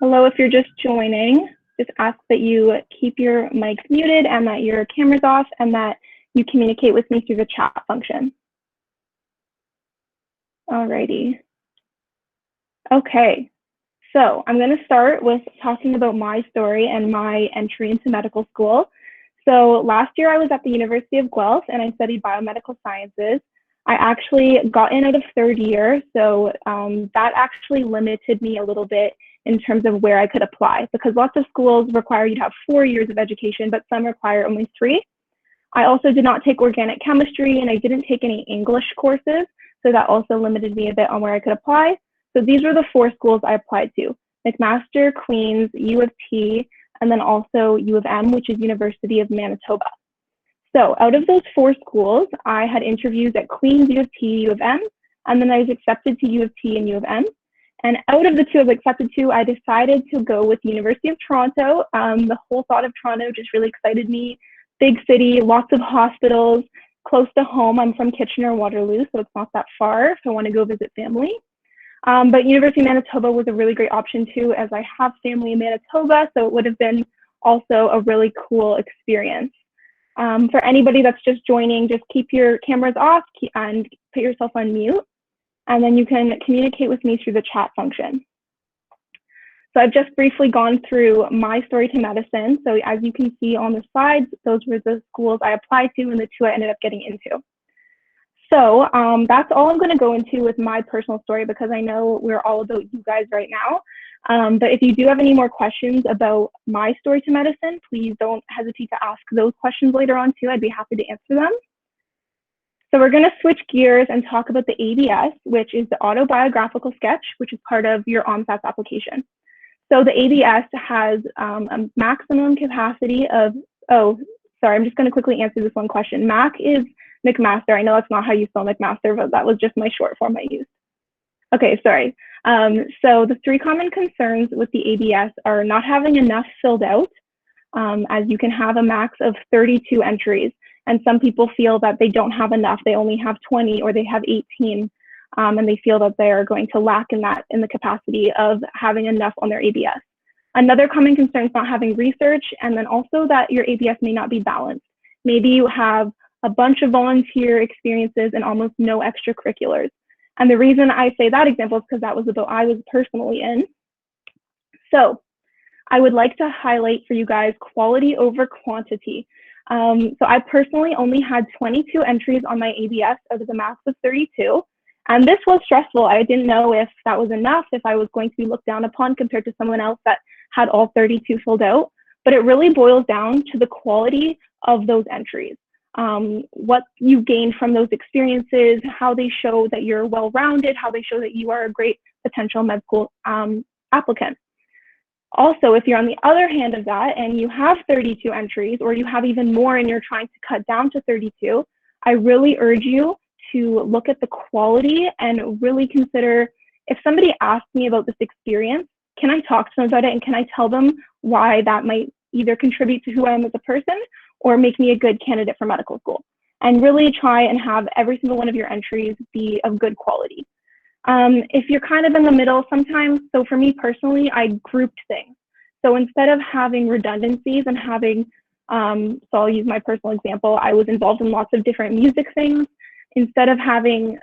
Hello, if you're just joining, just ask that you keep your mics muted and that your camera's off and that you communicate with me through the chat function. Alrighty. Okay, so I'm going to start with talking about my story and my entry into medical school. So last year I was at the University of Guelph and I studied biomedical sciences. I actually got in out of third year, so that actually limited me a little bit in terms of where I could apply, because lots of schools require you to have 4 years of education, but some require only 3. I also did not take organic chemistry and I didn't take any English courses, so that also limited me a bit on where I could apply. So these were the 4 schools I applied to: McMaster, Queen's, U of T, and then also U of M, which is University of Manitoba. So out of those 4 schools, I had interviews at Queen's, U of T, U of M, and then I was accepted to U of T and U of M. And out of the 2 I was accepted to, I decided to go with the University of Toronto. The whole thought of Toronto just really excited me. Big city, lots of hospitals, close to home. I'm from Kitchener-Waterloo, so it's not that far if I want to go visit family. But University of Manitoba was a really great option too, as I have family in Manitoba, so it would have been also a really cool experience. For anybody that's just joining, just keep your cameras off and put yourself on mute, and then you can communicate with me through the chat function. So I've just briefly gone through my story to medicine. So as you can see on the slides, those were the schools I applied to and the 2 I ended up getting into. So that's all I'm going to go into with my personal story, because I know we're all about you guys right now. But if you do have any more questions about my story to medicine, please don't hesitate to ask those questions later on too. I'd be happy to answer them. So we're going to switch gears and talk about the ABS, which is the autobiographical sketch, which is part of your OMSAS application. So the ABS has a maximum capacity of, I'm just going to quickly answer this one question. Mac is McMaster. I know that's not how you spell McMaster, but that was just my short form I used. Okay, sorry. So the 3 common concerns with the ABS are not having enough filled out, as you can have a max of 32 entries. And some people feel that they don't have enough. They only have 20 or they have 18. And they feel that they are going to lack in the capacity of having enough on their ABS. Another common concern is not having research, and then also that your ABS may not be balanced. Maybe you have a bunch of volunteer experiences and almost no extracurriculars. And the reason I say that example is because that was the boat I was personally in. So I would like to highlight for you guys quality over quantity. So I personally only had 22 entries on my ABS out of the max of 32. And this was stressful. I didn't know if that was enough, if I was going to be looked down upon compared to someone else that had all 32 filled out. But it really boils down to the quality of those entries. What you gain from those experiences, how they show that you're well-rounded, how they show that you are a great potential med school applicant. Also, if you're on the other hand of that and you have 32 entries, or you have even more and you're trying to cut down to 32, I really urge you to look at the quality and really consider, if somebody asks me about this experience, can I talk to them about it and can I tell them why that might either contribute to who I am as a person or make me a good candidate for medical school? And really try and have every single one of your entries be of good quality. If you're kind of in the middle sometimes, so for me personally, I grouped things. So instead of having redundancies and having, so I'll use my personal example, I was involved in lots of different music things. Instead of having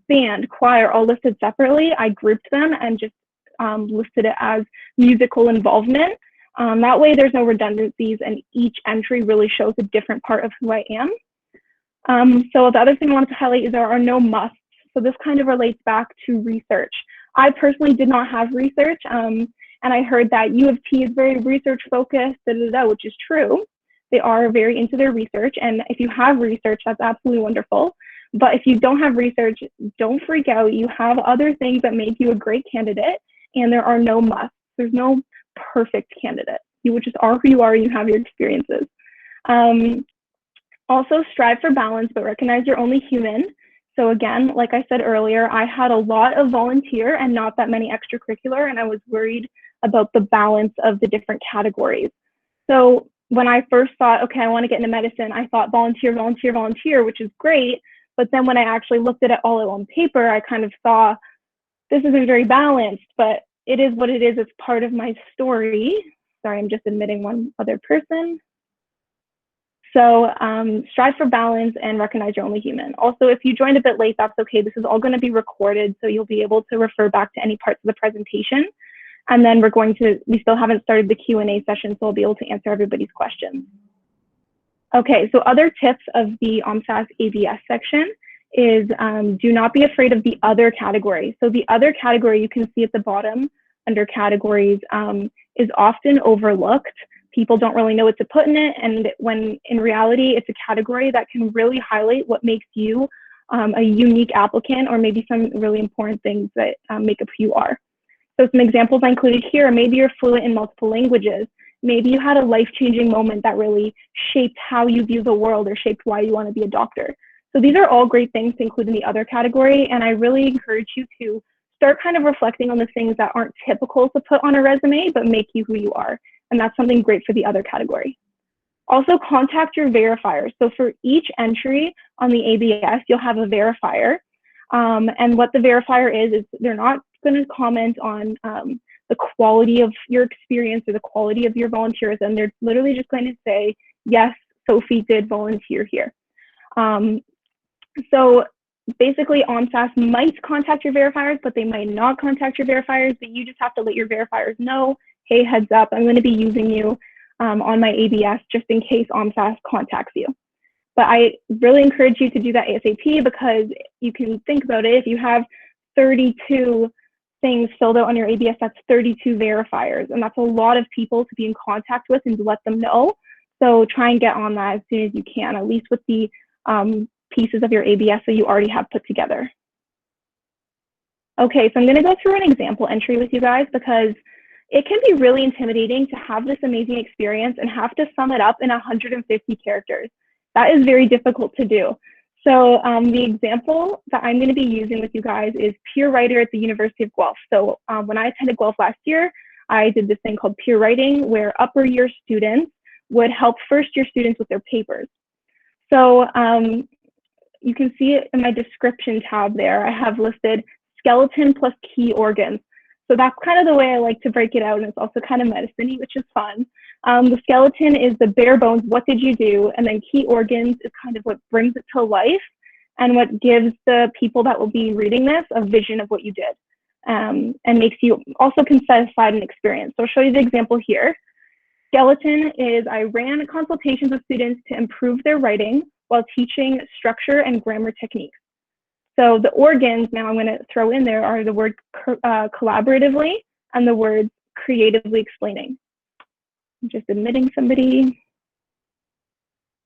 band, choir all listed separately, I grouped them and just listed it as musical involvement. That way there's no redundancies and each entry really shows a different part of who I am. So the other thing I wanted to highlight is there are no musts. So this kind of relates back to research. I personally did not have research, and I heard that U of T is very research focused, which is true. They are very into their research, and if you have research, that's absolutely wonderful. But if you don't have research, don't freak out. You have other things that make you a great candidate, and there are no musts. There's no perfect candidate. You just are who you are, and you have your experiences. Also, strive for balance, but recognize you're only human. So again, like I said earlier, I had a lot of volunteer and not that many extracurricular, and I was worried about the balance of the different categories. So when I first thought, okay, I want to get into medicine, I thought volunteer, volunteer, volunteer, which is great. But then when I actually looked at it all on paper, I kind of saw this isn't very balanced. But it is what it is. It's part of my story. Sorry, I'm just admitting one other person. So strive for balance and recognize you're only human. Also, if you joined a bit late, that's okay. This is all going to be recorded, so you'll be able to refer back to any parts of the presentation. And then we still haven't started the Q&A session, so I'll be able to answer everybody's questions. Okay, so other tips of the OMSAS ABS section is do not be afraid of the other category. So the other category you can see at the bottom under categories is often overlooked. People don't really know what to put in it, and when in reality, it's a category that can really highlight what makes you a unique applicant, or maybe some really important things that make up who you are. So some examples I included here: maybe you're fluent in multiple languages. Maybe you had a life-changing moment that really shaped how you view the world or shaped why you want to be a doctor. So these are all great things to include in the other category, and I really encourage you to start kind of reflecting on the things that aren't typical to put on a resume, but make you who you are. And that's something great for the other category. Also, contact your verifiers. So for each entry on the ABS, you'll have a verifier. And what the verifier is they're not going to comment on the quality of your experience or the quality of your volunteerism. They're literally just going to say, yes, Sophie did volunteer here. So basically, OMSAS might contact your verifiers, but they might not contact your verifiers, but you just have to let your verifiers know, hey, heads up, I'm going to be using you on my ABS just in case OMSAS contacts you. But I really encourage you to do that ASAP, because you can think about it. If you have 32 things filled out on your ABS, that's 32 verifiers, and that's a lot of people to be in contact with and to let them know. So try and get on that as soon as you can, at least with the pieces of your ABS that you already have put together. Okay, so I'm going to go through an example entry with you guys, because it can be really intimidating to have this amazing experience and have to sum it up in 150 characters. That is very difficult to do. So the example that I'm going to be using with you guys is peer writer at the University of Guelph. So when I attended Guelph last year, I did this thing called peer writing, where upper year students would help first year students with their papers. So you can see it in my description tab there. I have listed skeleton plus key organs. So that's kind of the way I like to break it out, and it's also kind of medicine-y, which is fun. The skeleton is the bare bones, what did you do? And then key organs is kind of what brings it to life and what gives the people that will be reading this a vision of what you did, and makes you also can set aside an experience. So I'll show you the example here. Skeleton is I ran consultations with students to improve their writing while teaching structure and grammar techniques. So the organs now I'm going to throw in there are the word collaboratively and the word creatively explaining. I'm just admitting somebody.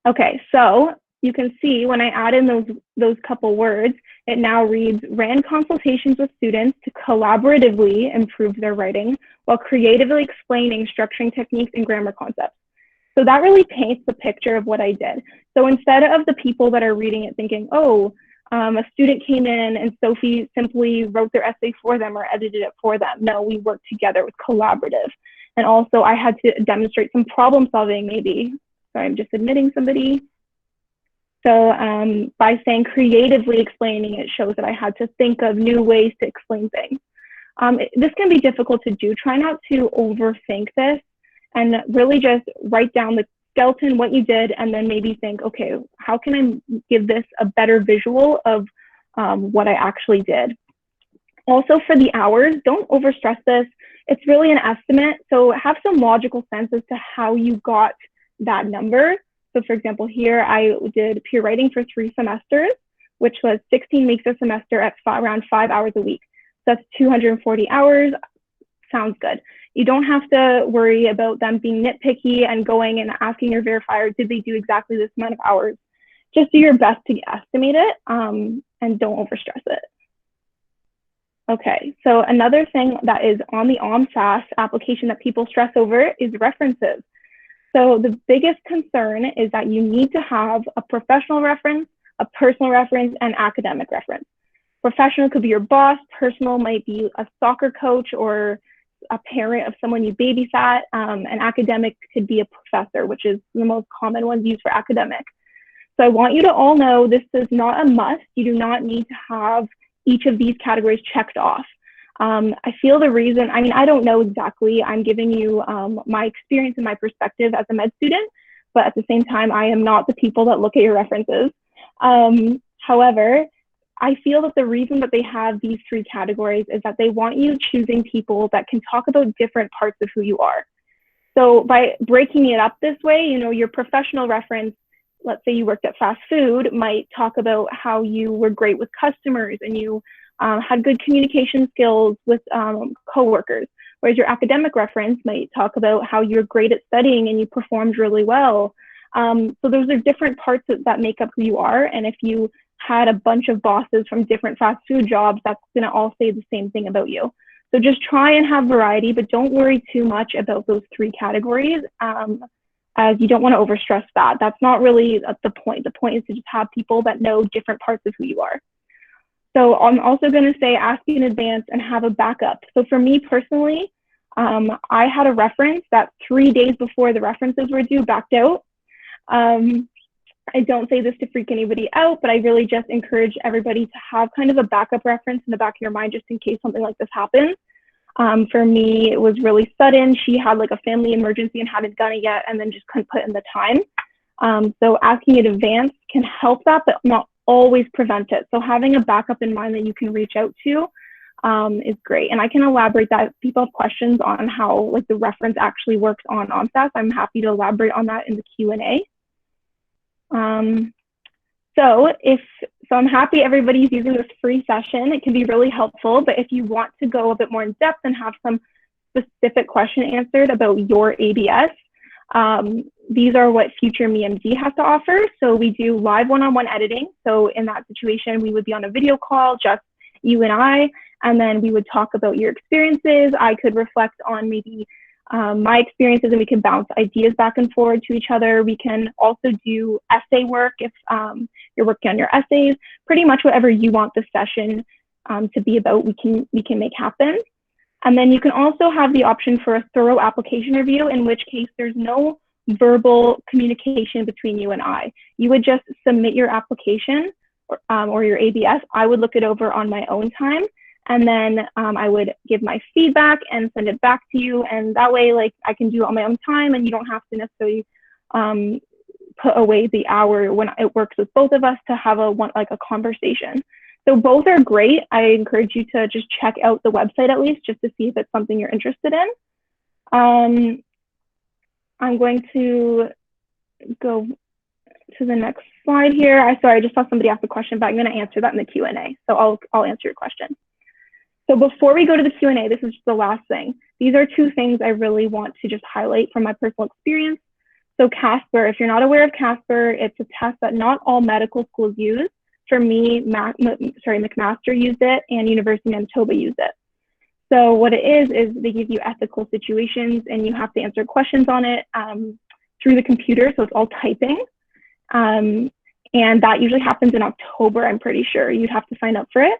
Okay, so you can see when I add in those couple words, it now reads, ran consultations with students to collaboratively improve their writing while creatively explaining structuring techniques and grammar concepts. So that really paints the picture of what I did. So instead of the people that are reading it thinking, oh, a student came in and Sophie simply wrote their essay for them or edited it for them. No, we worked together. It was collaborative. And also I had to demonstrate some problem solving maybe. Sorry, I'm just admitting somebody. So by saying creatively explaining, it shows that I had to think of new ways to explain things. This can be difficult to do. Try not to overthink this and really just write down the skeleton, what you did, and then maybe think, okay, how can I give this a better visual of what I actually did? Also for the hours, don't overstress this. It's really an estimate, so have some logical sense as to how you got that number. So for example, here I did peer writing for 3 semesters, which was 16 weeks a semester at around 5 hours a week. So that's 240 hours. Sounds good. You don't have to worry about them being nitpicky and going and asking your verifier, did they do exactly this amount of hours? Just do your best to estimate it and don't overstress it. Okay, so another thing that is on the OMSAS application that people stress over is references. So the biggest concern is that you need to have a professional reference, a personal reference, and academic reference. Professional could be your boss, personal might be a soccer coach or a parent of someone you babysat, and academic could be a professor, which is the most common ones used for academic. So I want you to all know this is not a must. You do not need to have each of these categories checked off. I feel the reason, I mean, I don't know exactly. I'm giving you my experience and my perspective as a med student, but at the same time, I am not the people that look at your references. However, I feel that the reason that they have these three categories is that they want you choosing people that can talk about different parts of who you are. So by breaking it up this way, you know, your professional reference, let's say you worked at fast food, might talk about how you were great with customers and you had good communication skills with coworkers. Whereas your academic reference might talk about how you're great at studying and you performed really well. So those are different parts that make up who you are. And if you had a bunch of bosses from different fast food jobs, that's going to all say the same thing about you. So just try and have variety, but don't worry too much about those three categories, as you don't want to overstress that. That's not really the point. The point is to just have people that know different parts of who you are. So I'm also going to say ask in advance and have a backup. So for me personally, I had a reference that 3 days before the references were due backed out. I don't say this to freak anybody out, but I really just encourage everybody to have kind of a backup reference in the back of your mind just in case something like this happens. For me, it was really sudden. She had like a family emergency and hadn't done it yet and then just couldn't put in the time. So asking in advance can help that, but not always prevent it. So having a backup in mind that you can reach out to is great. And I can elaborate that if people have questions on how like the reference actually works on OMSAS. I'm happy to elaborate on that in the Q&A. So I'm happy everybody's using this free session. It can be really helpful, but if you want to go a bit more in depth and have some specific question answered about your ABS, these are what Future Me MD has to offer. So we do live one-on-one editing. So in that situation, we would be on a video call, just you and I, and then we would talk about your experiences. I could reflect on maybe my experiences and we can bounce ideas back and forward to each other. We can also do essay work if you're working on your essays. Pretty much whatever you want the session to be about, we can make happen. And then you can also have the option for a thorough application review, in which case there's no verbal communication between you and I. You would just submit your application or your ABS. I would look it over on my own time. And then I would give my feedback and send it back to you. And that way, like, I can do it on my own time and you don't have to necessarily put away the hour when it works with both of us to have a conversation. So both are great. I encourage you to just check out the website at least just to see if it's something you're interested in. I'm going to go to the next slide here. I just saw somebody ask a question, but I'm going to answer that in the Q&A. So I'll answer your question. So before we go to the Q&A, this is just the last thing. These are two things I really want to just highlight from my personal experience. So Casper, if you're not aware of Casper, it's a test that not all medical schools use. For me, McMaster used it and University of Manitoba used it. So what it is they give you ethical situations and you have to answer questions on it through the computer. So it's all typing. And that usually happens in October, I'm pretty sure. You'd have to sign up for it.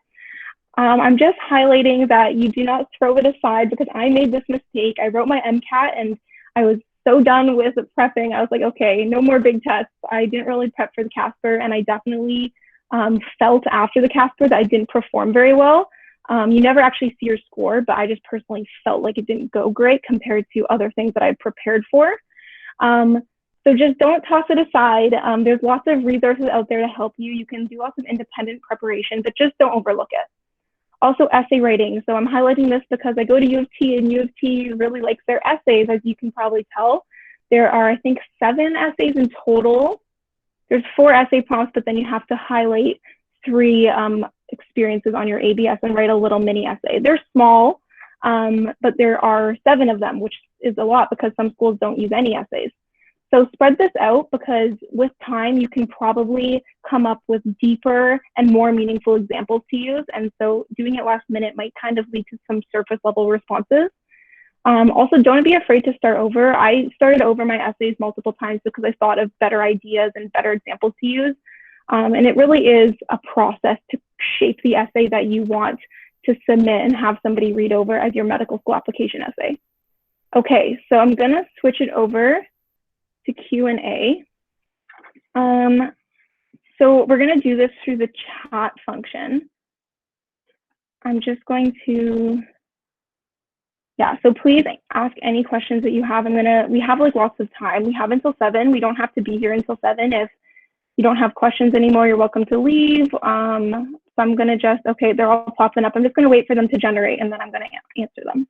I'm just highlighting that you do not throw it aside because I made this mistake. I wrote my MCAT and I was so done with prepping. I was like, okay, no more big tests. I didn't really prep for the Casper and I definitely felt after the Casper that I didn't perform very well. You never actually see your score, but I just personally felt like it didn't go great compared to other things that I prepared for. So just don't toss it aside. There's lots of resources out there to help you. You can do lots of independent preparation, but just don't overlook it. Also essay writing. So I'm highlighting this because I go to UofT and UofT really likes their essays, as you can probably tell. There are, I think, 7 essays in total. There's 4 essay prompts, but then you have to highlight 3 experiences on your ABS and write a little mini essay. They're small, but there are 7 of them, which is a lot because some schools don't use any essays. So spread this out because with time, you can probably come up with deeper and more meaningful examples to use. And so doing it last minute might kind of lead to some surface level responses. Also, don't be afraid to start over. I started over my essays multiple times because I thought of better ideas and better examples to use. And it really is a process to shape the essay that you want to submit and have somebody read over as your medical school application essay. Okay, so I'm gonna switch it over to Q&A. So we're gonna do this through the chat function. I'm just going to, yeah, so please ask any questions that you have. We have like lots of time. We have until 7. We don't have to be here until 7. If you don't have questions anymore, you're welcome to leave. So I'm gonna just, okay, they're all popping up. I'm just gonna wait for them to generate and then I'm gonna answer them.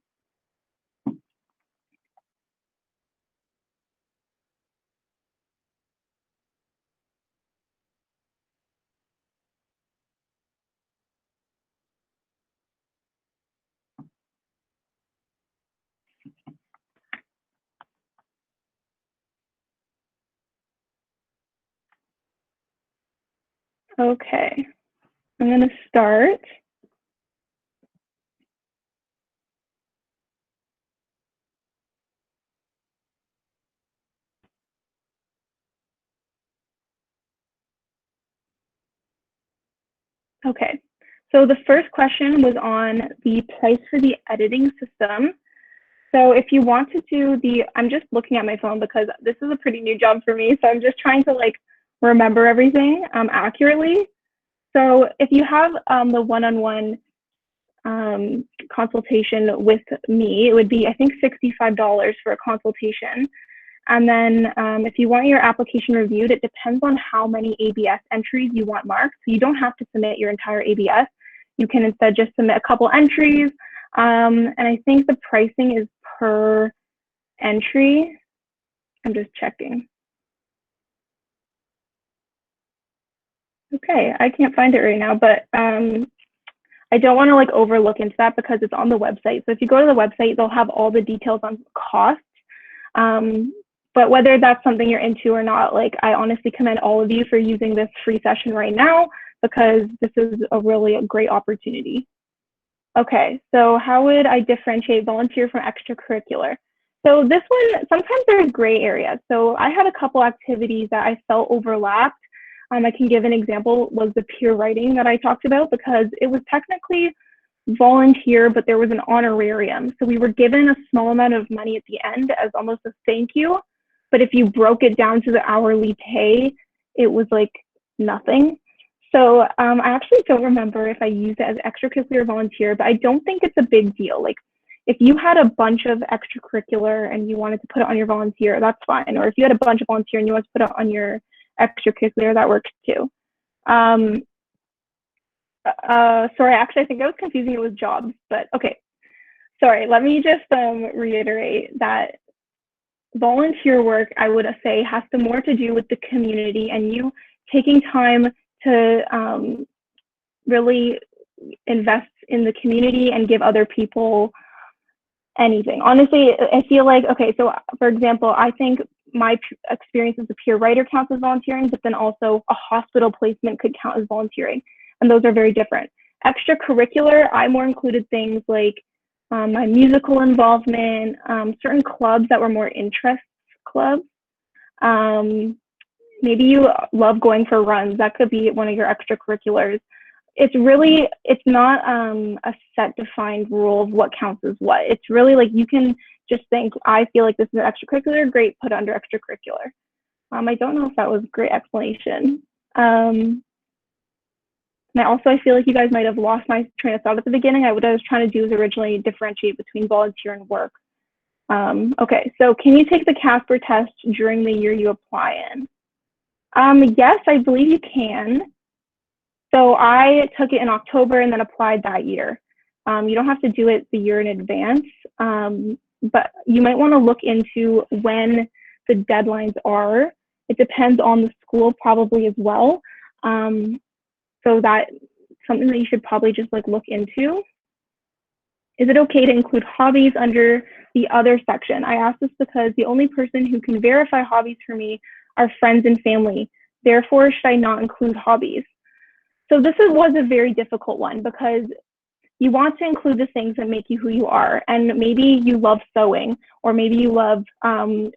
Okay, I'm gonna start. Okay, so the first question was on the price for the editing system. So if you want to do I'm just looking at my phone because this is a pretty new job for me. So I'm just trying to like remember everything accurately. So if you have the one-on-one consultation with me, it would be, I think, $65 for a consultation. And then if you want your application reviewed, it depends on how many ABS entries you want marked. So you don't have to submit your entire ABS. You can instead just submit a couple entries. And I think the pricing is per entry. I'm just checking. Okay, I can't find it right now, but I don't want to like overlook into that because it's on the website. So if you go to the website, they'll have all the details on cost. But whether that's something you're into or not, like I honestly commend all of you for using this free session right now because this is a really great opportunity. Okay, so how would I differentiate volunteer from extracurricular? So this one, sometimes there's gray areas. So I had a couple activities that I felt overlapped. I can give an example was the peer writing that I talked about because it was technically volunteer, but there was an honorarium. So we were given a small amount of money at the end as almost a thank you. But if you broke it down to the hourly pay, it was like nothing. So I actually don't remember if I used it as extracurricular volunteer, but I don't think it's a big deal. Like if you had a bunch of extracurricular and you wanted to put it on your volunteer, that's fine. Or if you had a bunch of volunteer and you wanted to put it on your extracurricular, that works too. Sorry, actually, I think I was confusing it with jobs, but okay. Sorry, let me just reiterate that volunteer work, I would say, has more to do with the community and you taking time to really invest in the community and give other people anything. Honestly, I feel like, okay, so for example, I think my experience as a peer writer counts as volunteering, but then also a hospital placement could count as volunteering. And those are very different. Extracurricular, I more included things like my musical involvement, certain clubs that were more interest clubs. Maybe you love going for runs. That could be one of your extracurriculars. It's not a set defined rule of what counts as what. It's really like you can just think, I feel like this is an extracurricular, great, put it under extracurricular. I don't know if that was a great explanation. And I feel like you guys might have lost my train of thought at the beginning. What I was trying to do is originally differentiate between volunteer and work. Okay, so can you take the Casper test during the year you apply in? Yes, I believe you can. So I took it in October and then applied that year. You don't have to do it the year in advance, but you might want to look into when the deadlines are. It depends on the school probably as well. So that's something that you should probably just like look into. Is it okay to include hobbies under the other section? I ask this because the only person who can verify hobbies for me are friends and family. Therefore, should I not include hobbies? So this was a very difficult one because you want to include the things that make you who you are. And maybe you love sewing, or maybe you love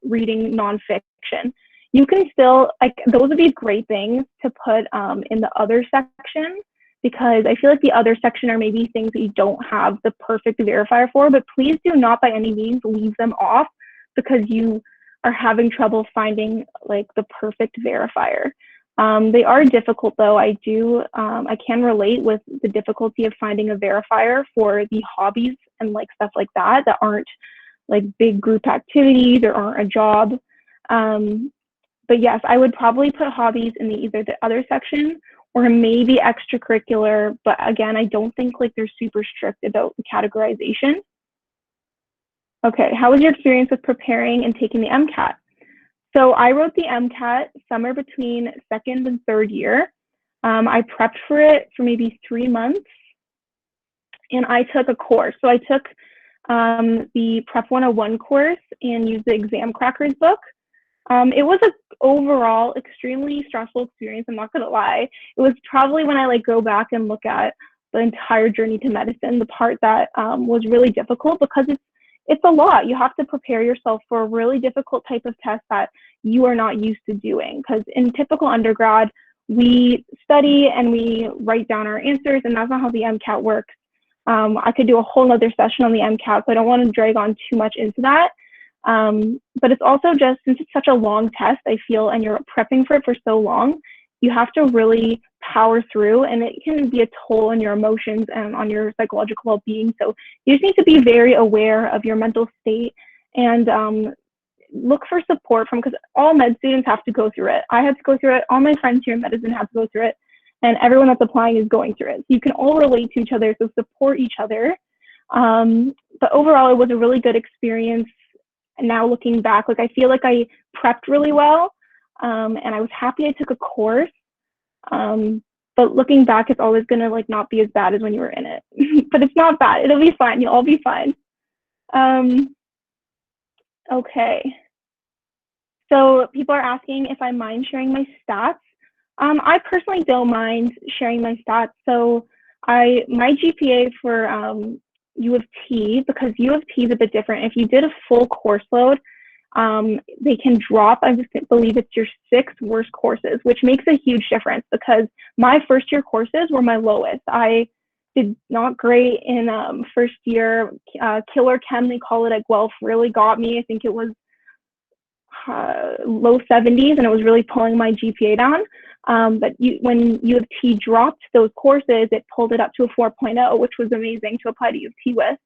reading nonfiction. You can still, like, those would be great things to put in the other section, because I feel like the other section are maybe things that you don't have the perfect verifier for, but please do not by any means leave them off because you are having trouble finding like the perfect verifier. They are difficult though. I can relate with the difficulty of finding a verifier for the hobbies and like stuff like that aren't like big group activities or aren't a job. But yes, I would probably put hobbies in either the other section or maybe extracurricular. But again, I don't think like they're super strict about the categorization. Okay, how was your experience with preparing and taking the MCAT? So I wrote the MCAT somewhere between second and third year. I prepped for it for maybe 3 months, and I took a course. So I took the Prep 101 course and used the Exam Crackers book. It was an overall extremely stressful experience. I'm not gonna lie. It was probably when I like go back and look at the entire journey to medicine, the part that was really difficult because it's a lot. You have to prepare yourself for a really difficult type of test that you are not used to doing. Because in typical undergrad, we study and we write down our answers, and that's not how the MCAT works. I could do a whole other session on the MCAT, so I don't want to drag on too much into that. But it's also just, since it's such a long test, I feel, and you're prepping for it for so long, you have to really power through, and it can be a toll on your emotions and on your psychological well-being. So you just need to be very aware of your mental state and look for support from, because all med students have to go through it. I had to go through it. All my friends here in medicine have to go through it, and everyone that's applying is going through it. So you can all relate to each other, so support each other. But overall, it was a really good experience. And now looking back, like I feel like I prepped really well, and I was happy I took a course. But looking back, it's always gonna like not be as bad as when you were in it. But it's not bad. It'll be fine. You'll all be fine. Okay. So people are asking if I mind sharing my stats. I personally don't mind sharing my stats. So my GPA for U of T, because U of T is a bit different. If you did a full course load, they can drop, I just believe it's your 6 worst courses, which makes a huge difference because my first year courses were my lowest. I did not great in first year. Killer Chem, they call it at Guelph, really got me. I think it was low 70s, and it was really pulling my GPA down. But when U of T dropped those courses, it pulled it up to a 4.0, which was amazing to apply to U of T with.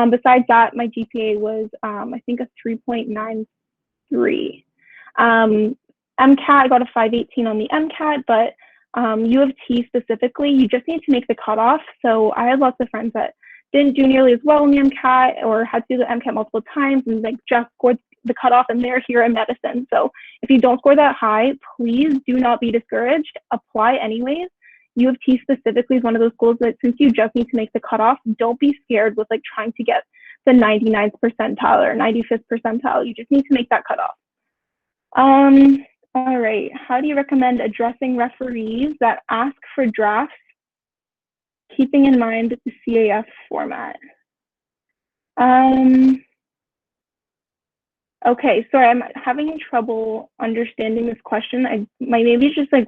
Besides that, my GPA was, I think, a 3.93. MCAT, I got a 518 on the MCAT, but U of T specifically, you just need to make the cutoff. So I had lots of friends that didn't do nearly as well in the MCAT or had to do the MCAT multiple times and like just scored the cutoff, and they're here in medicine. So if you don't score that high, please do not be discouraged. Apply anyways. U of T specifically is one of those schools that, since you just need to make the cutoff, don't be scared with like trying to get the 99th percentile or 95th percentile. You just need to make that cutoff. All right. How do you recommend addressing referees that ask for drafts, keeping in mind the CAF format? Okay, sorry, I'm having trouble understanding this question. I might maybe just like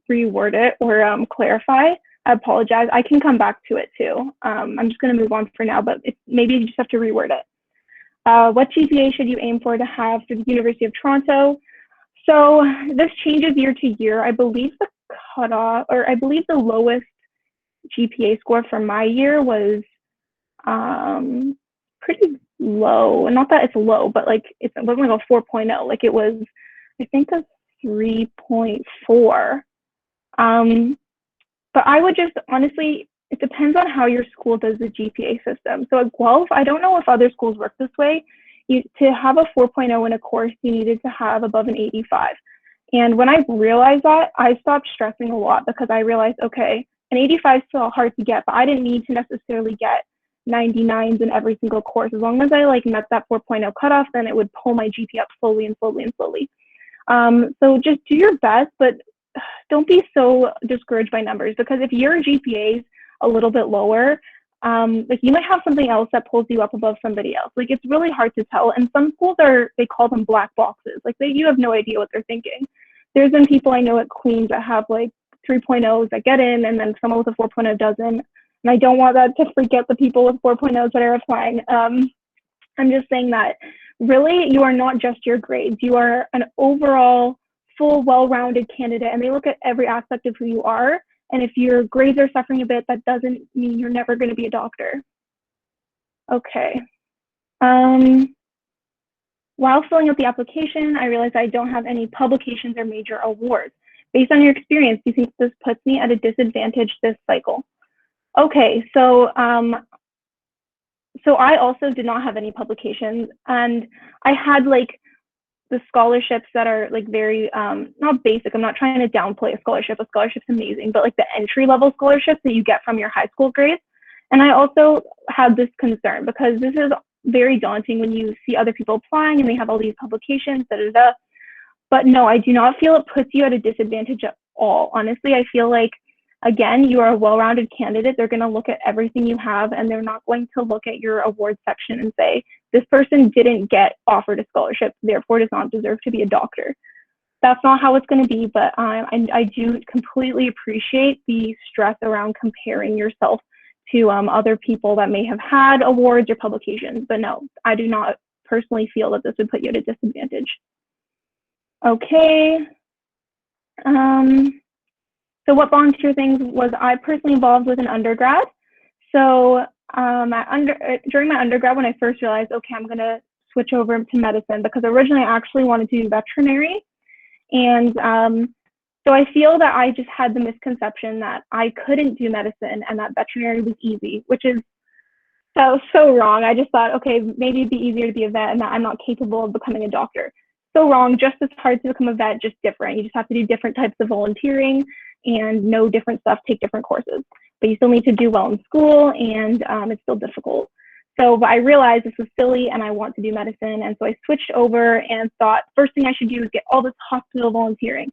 reword it or clarify. I apologize. I can come back to it too. I'm just going to move on for now, but maybe you just have to reword it. What GPA should you aim for to have for the University of Toronto? So this changes year to year. I believe the cutoff, or I believe the lowest GPA score for my year was pretty low. And not that it's low, but like it wasn't like a 4.0. Like it was, I think, a 3.4. But I would just, honestly, it depends on how your school does the GPA system. So at Guelph, I don't know if other schools work this way. To have a 4.0 in a course, you needed to have above an 85. And when I realized that, I stopped stressing a lot because I realized, okay, an 85 is still hard to get, but I didn't need to necessarily get 99s in every single course. As long as I like met that 4.0 cutoff, then it would pull my GPA up slowly and slowly and slowly. So just do your best, but don't be so discouraged by numbers, because if your GPA is a little bit lower, like you might have something else that pulls you up above somebody else. Like it's really hard to tell. And some schools they call them black boxes. Like you have no idea what they're thinking. There's been people I know at Queens that have like 3.0s that get in, and then someone with a 4.0 doesn't. And I don't want that to freak out the people with 4.0s that are applying. I'm just saying that really you are not just your grades. You are an overall full, well-rounded candidate, and they look at every aspect of who you are. And if your grades are suffering a bit, that doesn't mean you're never going to be a doctor. Okay. While filling out the application, I realized I don't have any publications or major awards. Based on your experience, do you think this puts me at a disadvantage this cycle? Okay, so I also did not have any publications, and I had like the scholarships that are like very not basic. I'm not trying to downplay a scholarship. A scholarship's amazing, but like the entry level scholarships that you get from your high school grades. And I also had this concern because this is very daunting when you see other people applying and they have all these publications, da da da. But no, I do not feel it puts you at a disadvantage at all. Honestly, I feel like, again, you are a well-rounded candidate. They're going to look at everything you have, and they're not going to look at your awards section and say, this person didn't get offered a scholarship, therefore does not deserve to be a doctor. That's not how it's going to be, but I do completely appreciate the stress around comparing yourself to other people that may have had awards or publications. But no, I do not personally feel that this would put you at a disadvantage. Okay. So what volunteer things was I personally involved with in undergrad? So during my undergrad, when I first realized, okay, I'm going to switch over to medicine, because originally I actually wanted to do veterinary. And so I feel that I just had the misconception that I couldn't do medicine and that veterinary was easy, which is so wrong. I just thought, okay, maybe it'd be easier to be a vet and that I'm not capable of becoming a doctor. So wrong, just as hard to become a vet, just different. You just have to do different types of volunteering and know different stuff, take different courses. But you still need to do well in school, and it's still difficult. So but I realized this was silly and I want to do medicine. And so I switched over and thought first thing I should do is get all this hospital volunteering.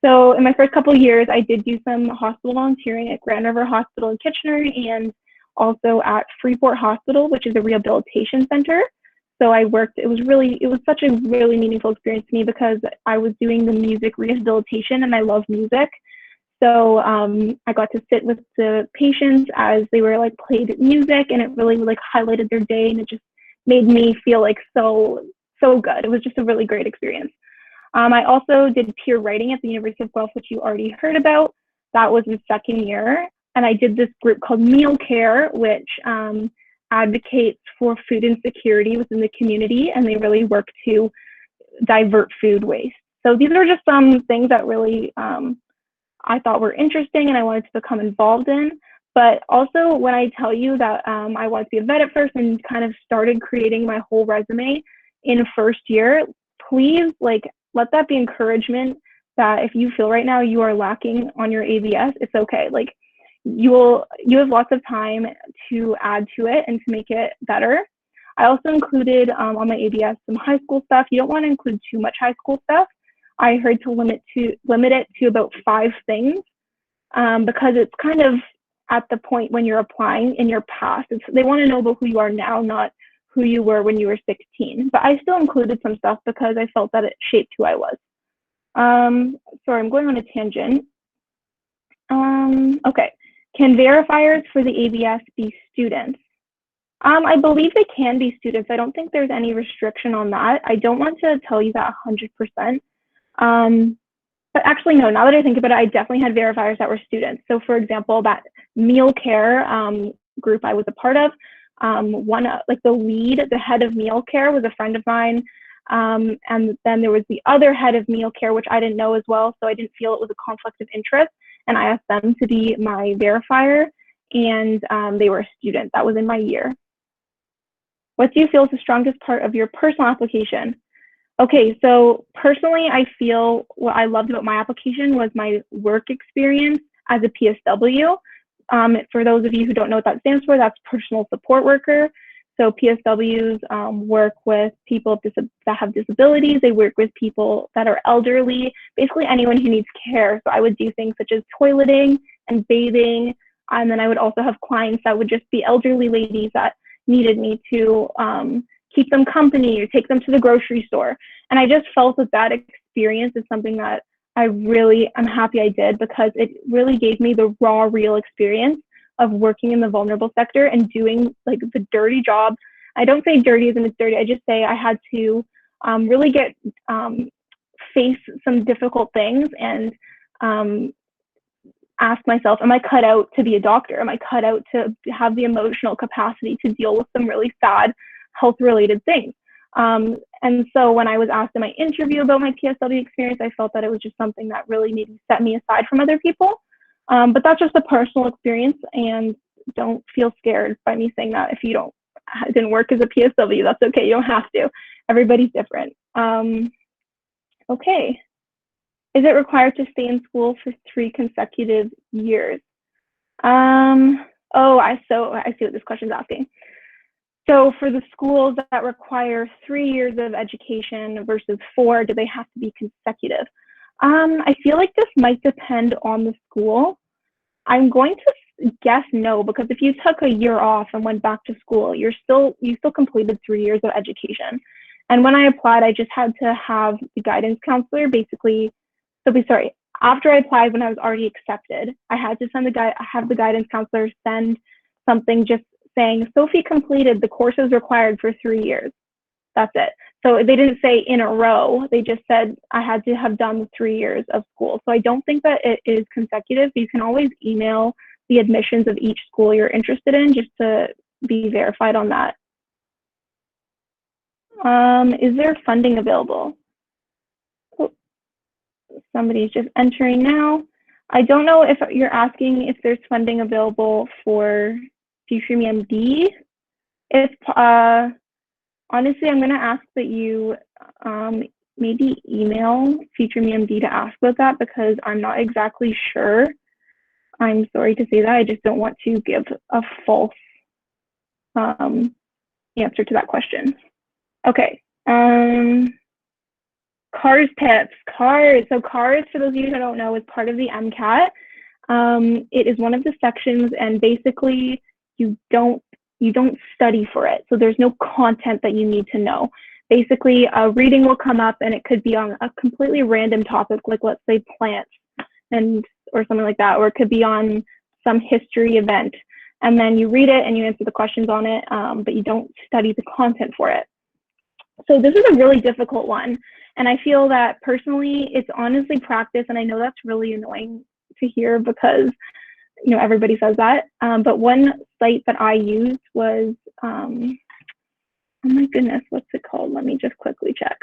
So in my first couple of years, I did do some hospital volunteering at Grand River Hospital in Kitchener and also at Freeport Hospital, which is a rehabilitation center. So I worked, it was such a really meaningful experience to me because I was doing the music rehabilitation and I love music. So I got to sit with the patients as they were like played music, and it really like highlighted their day, and it just made me feel like so good. It was just a really great experience. I also did peer writing at the University of Guelph, which you already heard about. That was the second year. And I did this group called Meal Care, which advocates for food insecurity within the community, and they really work to divert food waste. So these are just some things that really I thought were interesting and I wanted to become involved in. But also when I tell you that I wanted to be a vet at first and kind of started creating my whole resume in first year, please like let that be encouragement that if you feel right now you are lacking on your ABS, it's okay. Like you have lots of time to add to it and to make it better. I also included on my ABS some high school stuff. You don't want to include too much high school stuff. I heard to limit it to about 5 things because it's kind of at the point when you're applying in your past. They want to know about who you are now, not who you were when you were 16. But I still included some stuff because I felt that it shaped who I was. Sorry, I'm going on a tangent. Okay, can verifiers for the ABS be students? I believe they can be students. I don't think there's any restriction on that. I don't want to tell you that 100%. But actually, no, now that I think about it, I definitely had verifiers that were students. So for example, that meal care group I was a part of, the head of meal care was a friend of mine. And then there was the other head of meal care, which I didn't know as well. So I didn't feel it was a conflict of interest. And I asked them to be my verifier, and they were a student. That was in my year. What do you feel is the strongest part of your personal application? Okay, so personally, I feel what I loved about my application was my work experience as a PSW. For those of you who don't know what that stands for, that's personal support worker. So PSWs work with people that have disabilities. They work with people that are elderly, basically anyone who needs care. So I would do things such as toileting and bathing. And then I would also have clients that would just be elderly ladies that needed me to keep them company or take them to the grocery store. And I just felt that experience is something that I'm happy I did, because it really gave me the raw, real experience of working in the vulnerable sector and doing like the dirty job. I don't say dirty as in it's dirty. I just say I had to really get face some difficult things and ask myself, am I cut out to be a doctor? Am I cut out to have the emotional capacity to deal with some really sad health-related things? And so when I was asked in my interview about my PSW experience, I felt that it was just something that really maybe set me aside from other people. But that's just a personal experience, and don't feel scared by me saying that. If you didn't work as a PSW, that's okay. You don't have to. Everybody's different. Okay. Is it required to stay in school for 3 consecutive years? I see what this question is asking. So for the schools that require 3 years of education versus 4, do they have to be consecutive? I feel like this might depend on the school. I'm going to guess no, because if you took a year off and went back to school, you still completed 3 years of education. And when I applied, I just had to have the guidance counselor after I applied, when I was already accepted, I had to have the guidance counselor send something just saying, Sophie completed the courses required for 3 years. That's it. So they didn't say in a row. They just said I had to have done the 3 years of school. So I don't think that it is consecutive. You can always email the admissions of each school you're interested in just to be verified on that. Is there funding available? Oh, somebody's just entering now. I don't know if you're asking if there's funding available for Future Me MD. Honestly, I'm going to ask that you maybe email Future Me MD to ask about that, because I'm not exactly sure. I'm sorry to say that. I just don't want to give a false answer to that question. Okay. CARS tips. CARS. So CARS, for those of you who don't know, is part of the MCAT. It is one of the sections, and basically you don't study for it. So there's no content that you need to know. Basically, a reading will come up, and it could be on a completely random topic, like let's say plants or something like that, or it could be on some history event. And then you read it and you answer the questions on it, but you don't study the content for it. So this is a really difficult one. And I feel that personally, it's honestly practice. And I know that's really annoying to hear, because everybody says that. But one site that I used was, oh my goodness, what's it called? Let me just quickly check.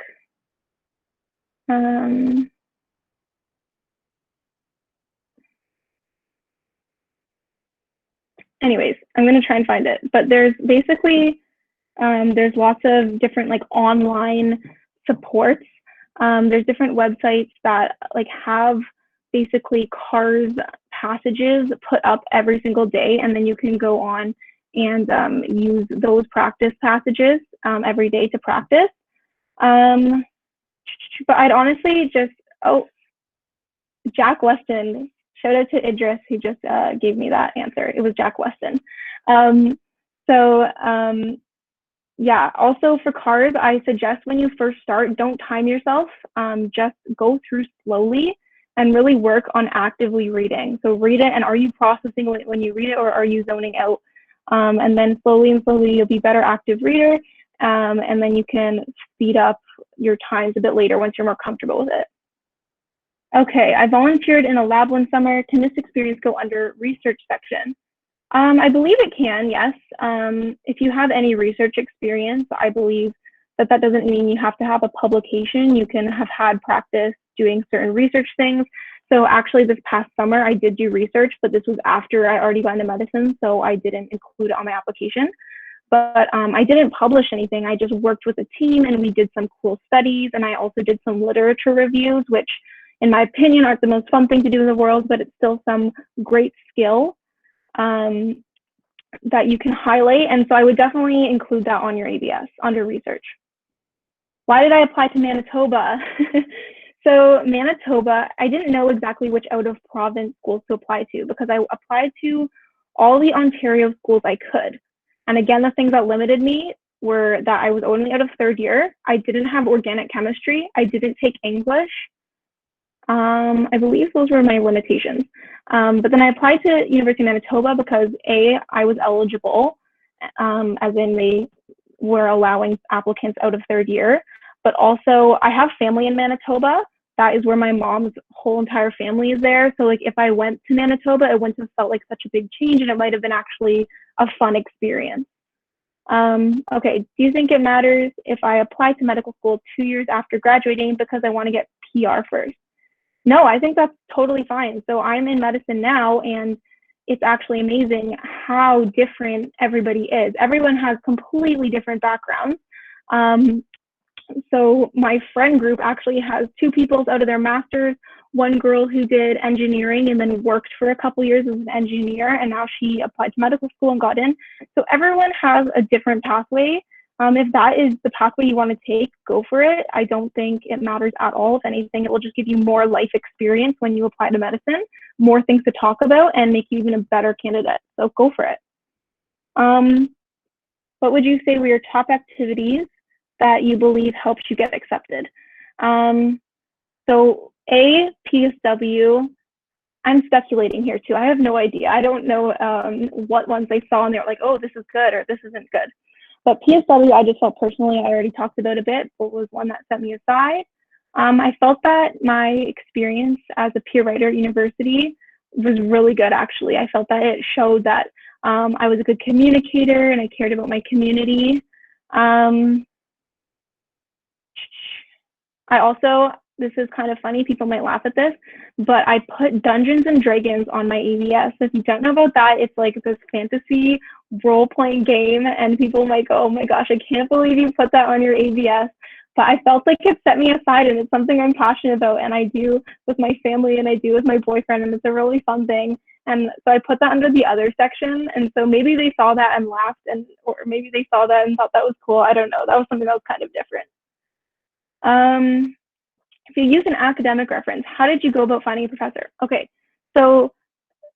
Anyways, I'm going to try and find it. But there's basically, there's lots of different online supports. There's different websites that have basically CARS passages put up every single day, and then you can go on and use those practice passages every day to practice. But I'd honestly just, Jack Weston, shout out to Idris, who just gave me that answer. It was Jack Weston. Yeah, also for CARS, I suggest when you first start, don't time yourself. Just go through slowly and really work on actively reading. So read it, and are you processing when you read it, or are you zoning out? And then slowly you'll be a better active reader, and then you can speed up your times a bit later once you're more comfortable with it. Okay, I volunteered in a lab one summer. Can this experience go under research section? I believe it can, yes. If you have any research experience, I believe that doesn't mean you have to have a publication. You can have had practice doing certain research things. So actually this past summer, I did do research, but this was after I already got into medicine, so I didn't include it on my application. But I didn't publish anything. I just worked with a team, and we did some cool studies, and I also did some literature reviews, which in my opinion aren't the most fun thing to do in the world, but it's still some great skill that you can highlight. And so I would definitely include that on your ABS under research. Why did I apply to Manitoba? So Manitoba, I didn't know exactly which out of province schools to apply to, because I applied to all the Ontario schools I could. And again, the things that limited me were that I was only out of third year. I didn't have organic chemistry. I didn't take English. I believe those were my limitations. But then I applied to University of Manitoba because I was eligible, as in they were allowing applicants out of third year, but also I have family in Manitoba. that is where my mom's whole entire family is there. So like if I went to Manitoba, it wouldn't have felt like such a big change, and it might have been actually a fun experience. Okay, do you think it matters if I apply to medical school 2 years after graduating because I want to get PR first? No, I think that's totally fine. So I'm in medicine now, and it's actually amazing how different everybody is. Everyone has completely different backgrounds. So my friend group actually has two people out of their masters, one girl who did engineering and then worked for a couple years as an engineer, and now she applied to medical school and got in. So everyone has a different pathway. If that is the pathway you want to take, go for it. I don't think it matters at all. If anything, it will just give you more life experience when you apply to medicine, more things to talk about, and make you even a better candidate. So go for it. What would you say were your top activities that you believe helps you get accepted? So A, PSW, I'm speculating here too. I have no idea. I don't know what ones they saw and they're like, oh, this is good or this isn't good. But PSW, I just felt personally, I already talked about a bit, but was one that set me aside. I felt that my experience as a peer writer at university was really good, actually. I felt that it showed that I was a good communicator and I cared about my community. I also, this is kind of funny, people might laugh at this, but I put Dungeons and Dragons on my ABS. If you don't know about that, it's like this fantasy role-playing game, and people might go, oh my gosh, I can't believe you put that on your ABS. But I felt like it set me aside, and it's something I'm passionate about, and I do with my family, and I do with my boyfriend, and it's a really fun thing. And so I put that under the other section, and so maybe they saw that and laughed, or maybe they saw that and thought that was cool. I don't know. That was something that was kind of different. If you use an academic reference, how did you go about finding a professor? Okay, so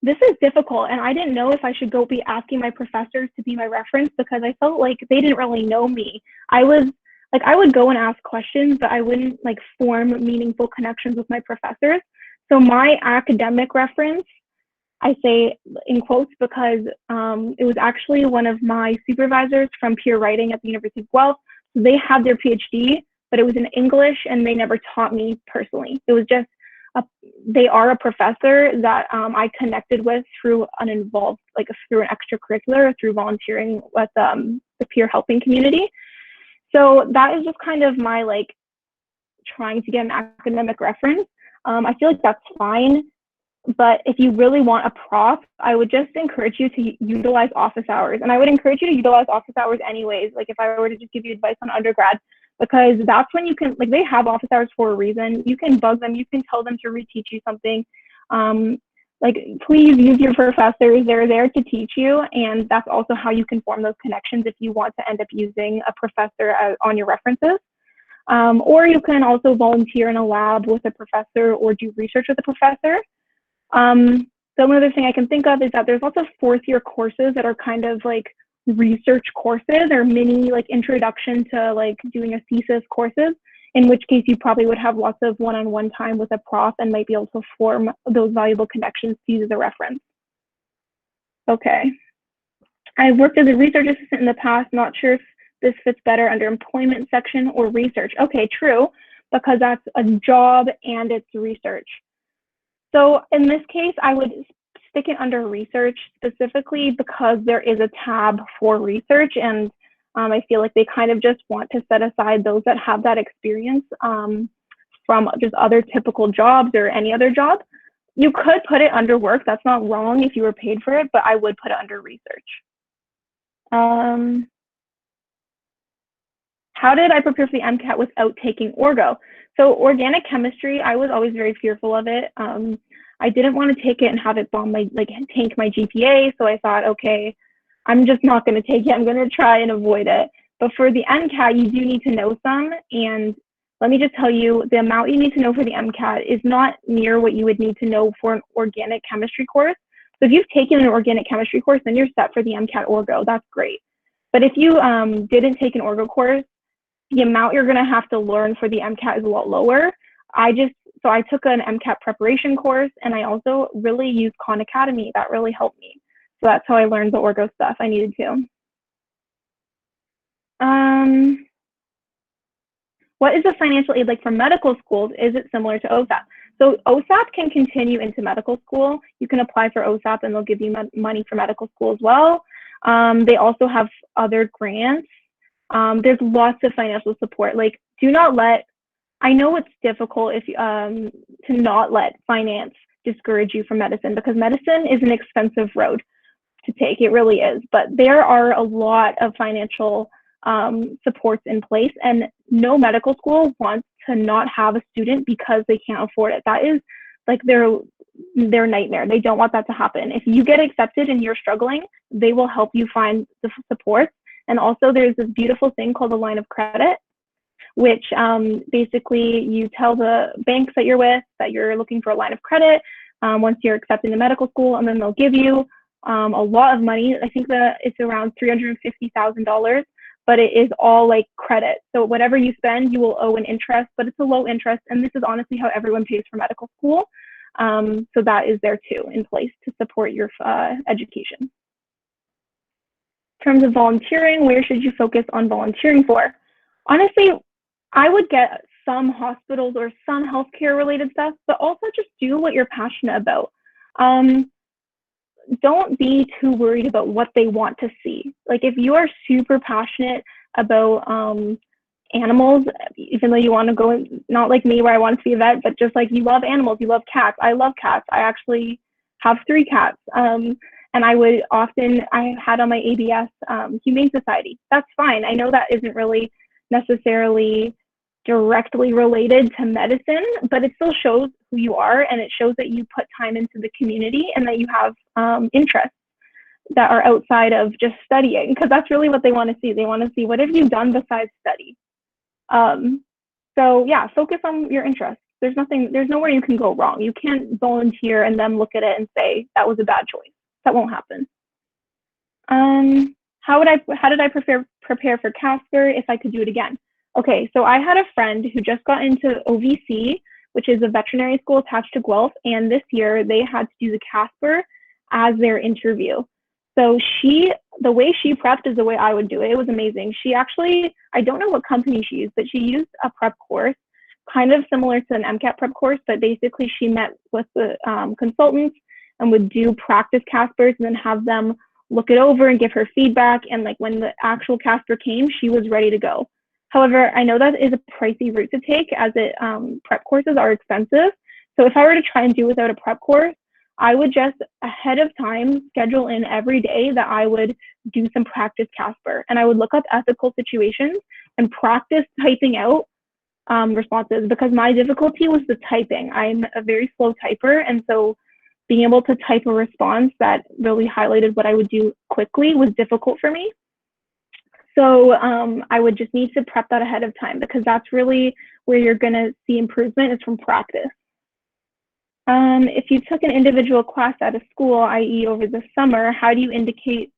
this is difficult, and I didn't know if I should go be asking my professors to be my reference because I felt like they didn't really know me. I would go and ask questions, but I wouldn't like form meaningful connections with my professors. So my academic reference, I say in quotes because it was actually one of my supervisors from peer writing at the University of Guelph. So they had their PhD, but it was in English, and they never taught me personally. It was just they are a professor that I connected with through through an extracurricular, through volunteering with the peer helping community. So that is just kind of my trying to get an academic reference. I feel like that's fine, but if you really want a prof, I would just encourage you to utilize office hours, and I would encourage you to utilize office hours anyways. Like if I were to just give you advice on undergrad, because that's when you can, they have office hours for a reason. You can bug them, you can tell them to reteach you something. Please use your professors, they're there to teach you, and that's also how you can form those connections if you want to end up using a professor on your references. Or you can also volunteer in a lab with a professor or do research with a professor. The only other thing I can think of is that there's lots of fourth-year courses that are kind of like research courses or mini introduction to doing a thesis courses, in which case you probably would have lots of one-on-one time with a prof and might be able to form those valuable connections to use as a reference. Okay. I've worked as a research assistant in the past, not sure if this fits better under employment section or research. Okay, true, because that's a job and it's research. So in this case, I would stick it under research specifically because there is a tab for research, and I feel like they kind of just want to set aside those that have that experience from just other typical jobs or any other job. You could put it under work, that's not wrong if you were paid for it, but I would put it under research. How did I prepare for the MCAT without taking Orgo? So organic chemistry, I was always very fearful of it. I didn't want to take it and have it tank my GPA. So I thought, okay, I'm just not going to take it. I'm going to try and avoid it. But for the MCAT, you do need to know some. And let me just tell you, the amount you need to know for the MCAT is not near what you would need to know for an organic chemistry course. So if you've taken an organic chemistry course, then you're set for the MCAT Orgo. That's great. But if you didn't take an Orgo course, the amount you're going to have to learn for the MCAT is a lot lower. So I took an MCAT preparation course, and I also really used Khan Academy. That really helped me. So that's how I learned the Orgo stuff I needed to. what is the financial aid like for medical schools? Is it similar to OSAP? So OSAP can continue into medical school. You can apply for OSAP and they'll give you money for medical school as well. They also have other grants. There's lots of financial support. Like, do not let, I know it's difficult if to not let finance discourage you from medicine, because medicine is an expensive road to take. It really is. But there are a lot of financial supports in place, and no medical school wants to not have a student because they can't afford it. That is like their nightmare. They don't want that to happen. If you get accepted and you're struggling, they will help you find the support. And also there's this beautiful thing called a line of credit, which basically you tell the banks that you're with that you're looking for a line of credit once you're accepted in medical school, and then they'll give you a lot of money. I think that it's around $350,000, but it is all like credit. So whatever you spend, you will owe an interest, but it's a low interest. And this is honestly how everyone pays for medical school. So that is there too in place to support your education. In terms of volunteering, where should you focus on volunteering for? Honestly, I would get some hospitals or some healthcare related stuff, but also just do what you're passionate about. Don't be too worried about what they want to see. Like, if you are super passionate about animals, even though you want to go, not like me where I want to be a vet, but just like you love animals, you love cats. I love cats. I actually have 3 cats. And I had on my ABS Humane Society. That's fine. I know that isn't really necessarily directly related to medicine, but it still shows who you are, and it shows that you put time into the community and that you have interests that are outside of just studying, because that's really what they want to see. They want to see, what have you done besides study? So yeah, focus on your interests. There's nowhere you can go wrong. You can't volunteer and then look at it and say that was a bad choice. That won't happen. How did I prepare for Casper if I could do it again? Okay, so I had a friend who just got into OVC, which is a veterinary school attached to Guelph, and this year they had to do the Casper as their interview. So the way she prepped is the way I would do it. It was amazing. She actually, I don't know what company she used, but she used a prep course, kind of similar to an MCAT prep course, but basically she met with the consultants and would do practice Caspers and then have them look it over and give her feedback. And like when the actual Casper came, she was ready to go. However, I know that is a pricey route to take, as prep courses are expensive. So if I were to try and do without a prep course, I would just ahead of time schedule in every day that I would do some practice Casper, and I would look up ethical situations and practice typing out responses, because my difficulty was the typing. I'm a very slow typer, and so being able to type a response that really highlighted what I would do quickly was difficult for me. So I would just need to prep that ahead of time, because that's really where you're going to see improvement, is from practice. If you took an individual class at a school, i.e. over the summer, how do you indicate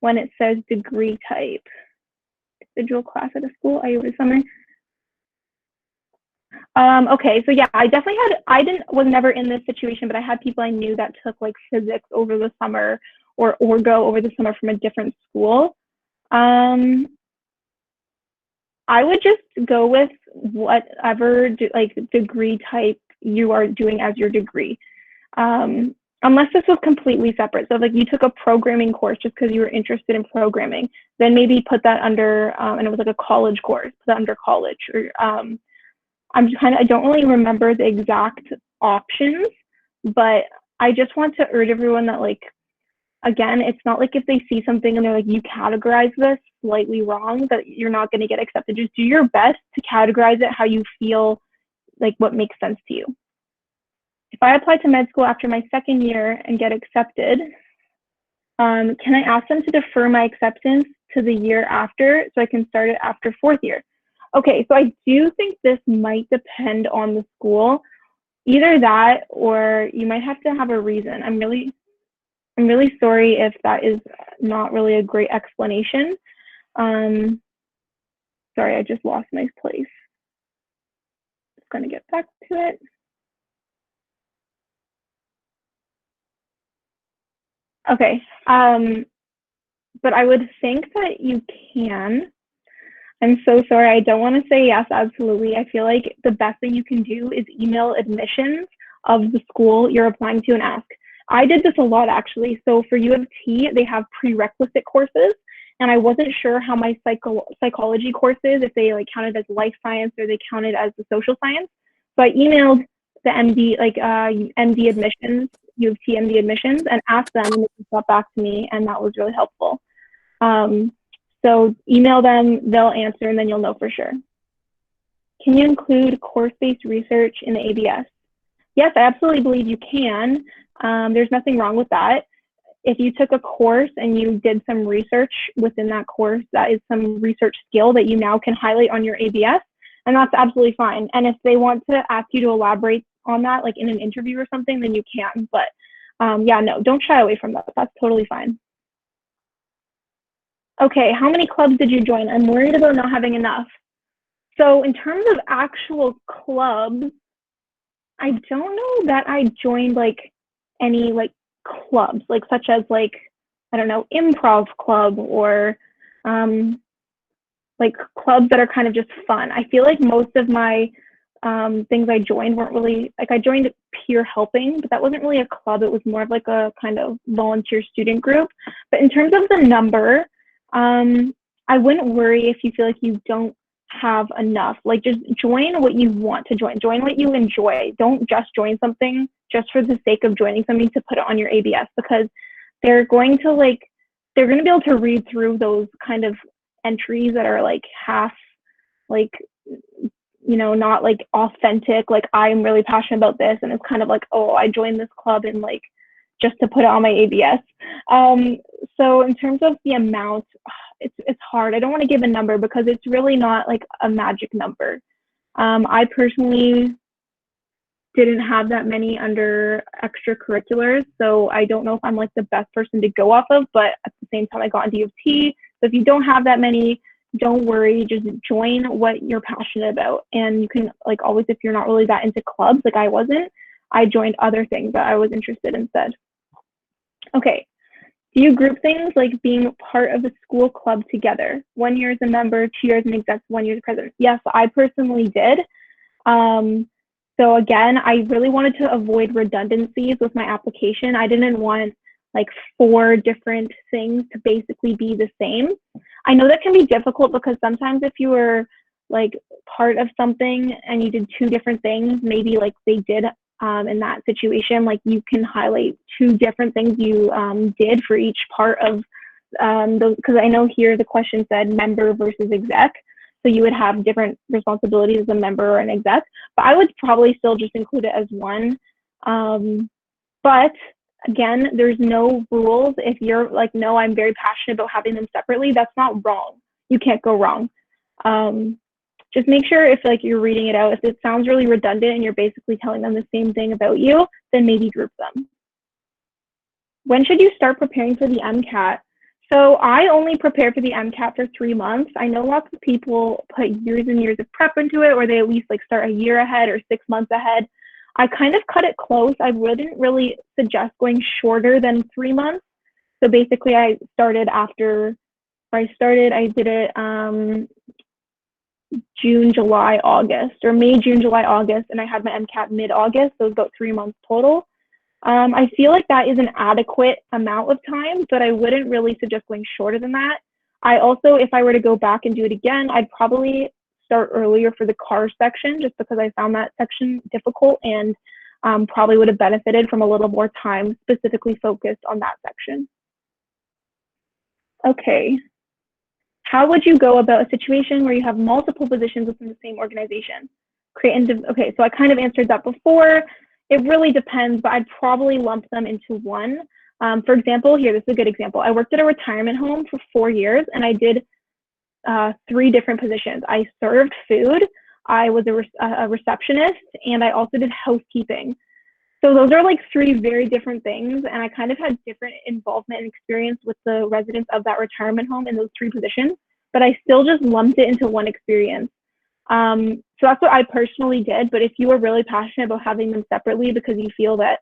when it says degree type? Individual class at a school, i.e. over the summer? Okay, so yeah, I definitely was never in this situation, but I had people I knew that took like physics over the summer or orgo over the summer from a different school. I would just go with whatever degree type you are doing as your degree, unless this was completely separate. So like you took a programming course just because you were interested in programming, then maybe put that under, and it was like a college course, put that under college. Or I don't really remember the exact options, but I just want to urge everyone that, like, again, it's not like if they see something and they're like, you categorize this slightly wrong, that you're not going to get accepted. Just do your best to categorize it how you feel, like what makes sense to you. If I apply to med school after my second year and get accepted, can I ask them to defer my acceptance to the year after so I can start it after 4th year? Okay, so I do think this might depend on the school. Either that, or you might have to have a reason. I'm really sorry if that is not really a great explanation. Sorry, I just lost my place. Just gonna get back to it. Okay, but I would think that you can. I'm so sorry. I don't want to say yes, absolutely. I feel like the best thing you can do is email admissions of the school you're applying to and ask. I did this a lot actually. So for U of T, they have prerequisite courses, and I wasn't sure how my psychology courses, if they like counted as life science or they counted as the social science. So I emailed the MD, MD admissions, U of T MD admissions, and asked them, and they got back to me, and that was really helpful. So email them, they'll answer, and then you'll know for sure. Can you include course-based research in the ABS? Yes, I absolutely believe you can. There's nothing wrong with that. If you took a course and you did some research within that course, that is some research skill that you now can highlight on your ABS, and that's absolutely fine. And if they want to ask you to elaborate on that, like in an interview or something, then you can. But yeah, no, don't shy away from that. That's totally fine. Okay, how many clubs did you join? I'm worried about not having enough. So in terms of actual clubs, I don't know that I joined like any like clubs, like such as like, I don't know, improv club or like clubs that are kind of just fun. I feel like most of my things I joined weren't really, like I joined peer helping, but that wasn't really a club. It was more of like a kind of volunteer student group. But in terms of the number, I wouldn't worry if you feel like you don't have enough. Like just join what you want to join. Join what you enjoy. Don't just join something just for the sake of joining something to put it on your ABS, because they're going to be able to read through those kind of entries that are like half like, you know, not like authentic, like I'm really passionate about this, and it's kind of like, oh, I joined this club and like just to put it on my ABS. So in terms of the amount, it's hard. I don't want to give a number because it's really not like a magic number. I personally didn't have that many under extracurriculars, so I don't know if I'm like the best person to go off of, but at the same time I got into UofT. So if you don't have that many, don't worry, just join what you're passionate about. And you can like always, if you're not really that into clubs, like I wasn't, I joined other things that I was interested in instead. Okay. Do you group things like being part of a school club together? 1 year as a member, 2 years as an exec, 1 year as president. Yes, I personally did. So again, I really wanted to avoid redundancies with my application. I didn't want like 4 different things to basically be the same. I know that can be difficult because sometimes if you were like part of something and you did 2 different things, maybe like they did in that situation, like you can highlight 2 different things you did for each part of those, because I know here the question said member versus exec. So you would have different responsibilities as a member or an exec, but I would probably still just include it as one. But again, there's no rules. If you're like, no, I'm very passionate about having them separately, that's not wrong. You can't go wrong. Just make sure if like you're reading it out, if it sounds really redundant and you're basically telling them the same thing about you, then maybe group them. When should you start preparing for the MCAT? So I only prepared for the MCAT for 3 months. I know lots of people put years and years of prep into it, or they at least like start a year ahead or 6 months ahead. I kind of cut it close. I wouldn't really suggest going shorter than 3 months. So basically I did it June, July, August, or May, June, July, August, and I had my MCAT mid-August, so it was about 3 months total. I feel like that is an adequate amount of time, but I wouldn't really suggest going shorter than that. I also, if I were to go back and do it again, I'd probably start earlier for the car section, just because I found that section difficult and probably would have benefited from a little more time specifically focused on that section. Okay. How would you go about a situation where you have multiple positions within the same organization? Okay, so I kind of answered that before. It really depends, but I'd probably lump them into one. For example, here, this is a good example. I worked at a retirement home for 4 years, and I did 3 different positions. I served food, I was a receptionist, and I also did housekeeping. So those are like 3 very different things, and I kind of had different involvement and experience with the residents of that retirement home in those 3 positions, but I still just lumped it into one experience. So that's what I personally did, but if you are really passionate about having them separately because you feel that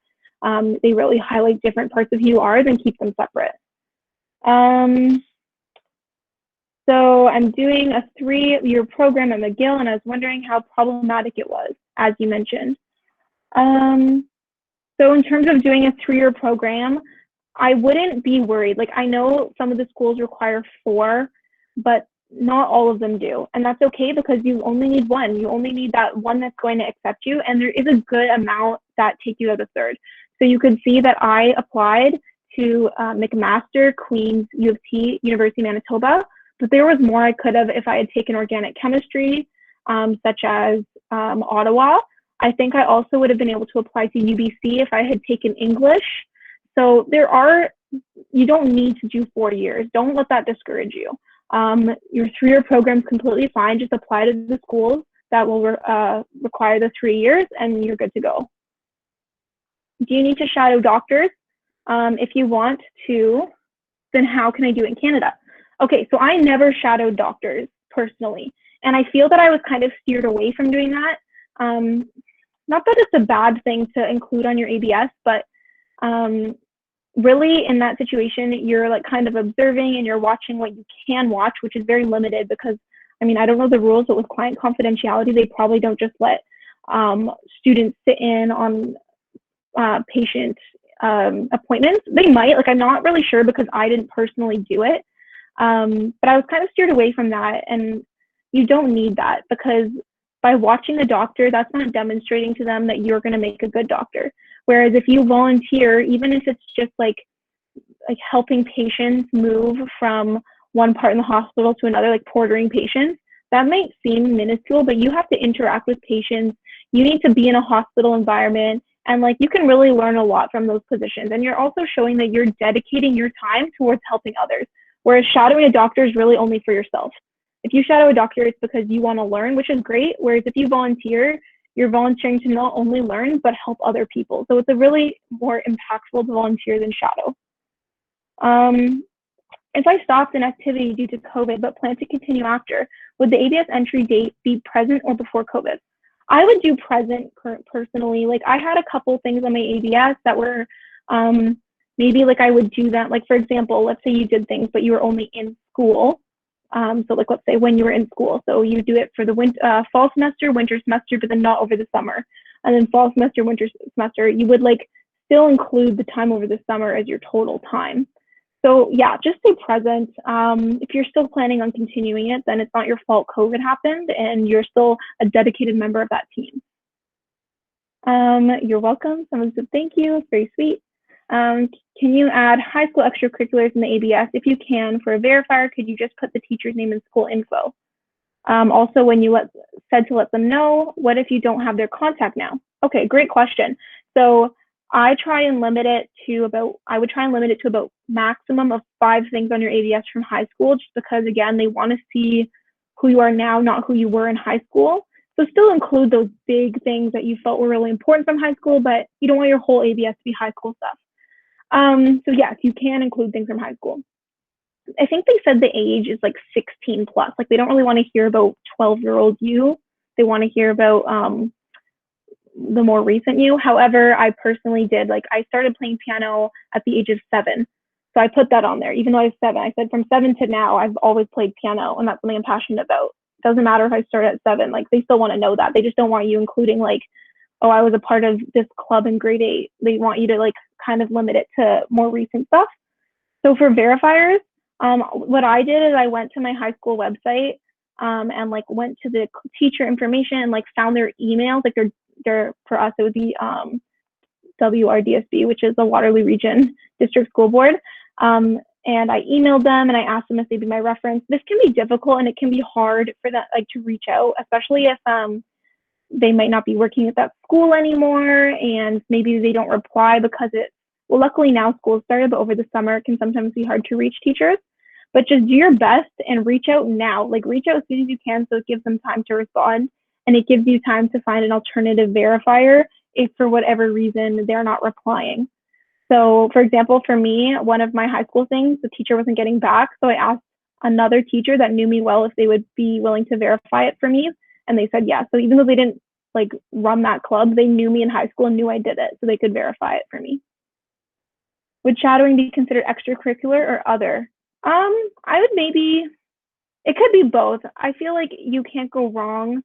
they really highlight different parts of who you are, then keep them separate. So I'm doing a 3-year program at McGill, and I was wondering how problematic it was, as you mentioned. So in terms of doing a 3-year program, I wouldn't be worried. Like, I know some of the schools require 4, but not all of them do. And that's okay because you only need one. You only need that one that's going to accept you. And there is a good amount that take you out of third. So you could see that I applied to McMaster, Queen's, UofT, University of Manitoba, but there was more I could have if I had taken organic chemistry, such as Ottawa. I think I also would have been able to apply to UBC if I had taken English. So you don't need to do 4 years. Don't let that discourage you. Your 3-year program is completely fine. Just apply to the schools that will require the 3 years and you're good to go. Do you need to shadow doctors? If you want to, then how can I do it in Canada? Okay, so I never shadowed doctors personally. And I feel that I was kind of steered away from doing that. Not that it's a bad thing to include on your ABS, but really in that situation, you're like kind of observing and you're watching what you can watch, which is very limited because, I mean, I don't know the rules, but with client confidentiality, they probably don't just let students sit in on patient appointments. They might, like, I'm not really sure because I didn't personally do it. But I was kind of steered away from that, and you don't need that because by watching a doctor, that's not demonstrating to them that you're going to make a good doctor. Whereas if you volunteer, even if it's just like helping patients move from one part in the hospital to another, like portering patients, that might seem minuscule, but you have to interact with patients. You need to be in a hospital environment, and like you can really learn a lot from those positions. And you're also showing that you're dedicating your time towards helping others. Whereas shadowing a doctor is really only for yourself. If you shadow a doctor, it's because you want to learn, which is great. Whereas if you volunteer, you're volunteering to not only learn, but help other people. So it's a really more impactful to volunteer than shadow. If I stopped an activity due to COVID, but plan to continue after, would the ABS entry date be present or before COVID? I would do present personally. Like I had a couple things on my ABS that were maybe like I would do that. Like for example, let's say you did things, but you were only in school. So like, let's say when you were in school, so you do it for the fall semester, winter semester, but then not over the summer. And then fall semester, winter semester, you would like still include the time over the summer as your total time. So yeah, just stay present. If you're still planning on continuing it, then it's not your fault COVID happened and you're still a dedicated member of that team. You're welcome. Someone said thank you, it's very sweet. Can you add high school extracurriculars in the ABS? If you can, for a verifier, could you just put the teacher's name and school info? Also, when you said to let them know, what if you don't have their contact now? Okay, great question. So I would try and limit it to about maximum of 5 things on your ABS from high school, just because again, they want to see who you are now, not who you were in high school. So still include those big things that you felt were really important from high school, but you don't want your whole ABS to be high school stuff. So yes, you can include things from high school. I think they said the age is like 16 plus. Like they don't really want to hear about 12-year-old you. They want to hear about the more recent you. However, I personally did, like I started playing piano at the age of 7. So I put that on there, even though I was 7. I said from 7 to now, I've always played piano and that's something I'm passionate about. Doesn't matter if I start at 7, like they still want to know that. They just don't want you including like, oh, I was a part of this club in grade 8. They want you to like kind of limit it to more recent stuff. So for verifiers, what I did is I went to my high school website and like went to the teacher information and like found their emails. Like they're for us, it would be WRDSB, which is the Waterloo Region District School Board. And I emailed them and I asked them if they'd be my reference. This can be difficult and it can be hard for that, like to reach out, especially if they might not be working at that school anymore and maybe they don't reply because well, luckily now school started, but over the summer it can sometimes be hard to reach teachers. But just do your best and reach out now. Like reach out as soon as you can so it gives them time to respond and it gives you time to find an alternative verifier if for whatever reason they're not replying. So for example, for me, one of my high school things, the teacher wasn't getting back. So I asked another teacher that knew me well if they would be willing to verify it for me. And they said yes. So even though they didn't like run that club, they knew me in high school and knew I did it. So they could verify it for me. Would shadowing be considered extracurricular or other? I would maybe It could be both. I feel like you can't go wrong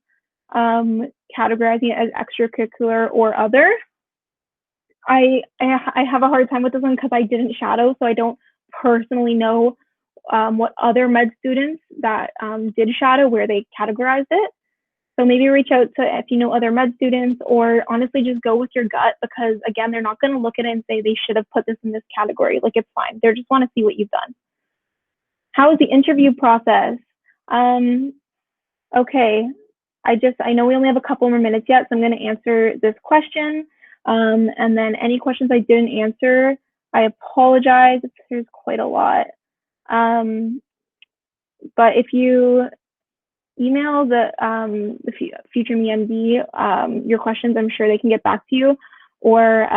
categorizing it as extracurricular or other. I have a hard time with this one because I didn't shadow, so I don't personally know what other med students that did shadow, where they categorized it. So maybe reach out to if you know other med students, or honestly just go with your gut, because again, they're not going to look at it and say they should have put this in this category. Like, it's fine. They just want to see what you've done. How is the interview process? Okay, I know we only have a couple more minutes yet, so I'm going to answer this question. And then any questions I didn't answer, I apologize if there's quite a lot. But if you email the Future Me MD your questions, I'm sure they can get back to you. Or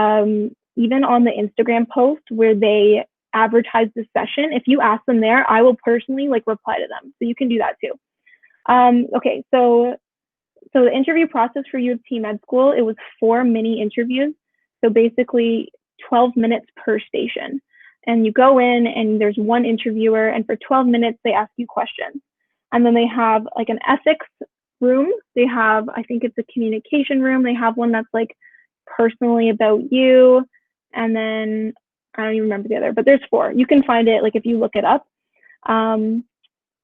even on the Instagram post where they advertise the session, if you ask them there, I will personally reply to them. So you can do that too. Okay, so the interview process for UofT Med School, it was 4 mini interviews. So basically 12 minutes per station. And you go in and there's one interviewer, and for 12 minutes, they ask you questions. And then they have an ethics room. They have, I think it's a communication room. They have one that's personally about you. And then I don't even remember the other, but there's 4. You can find it if you look it up.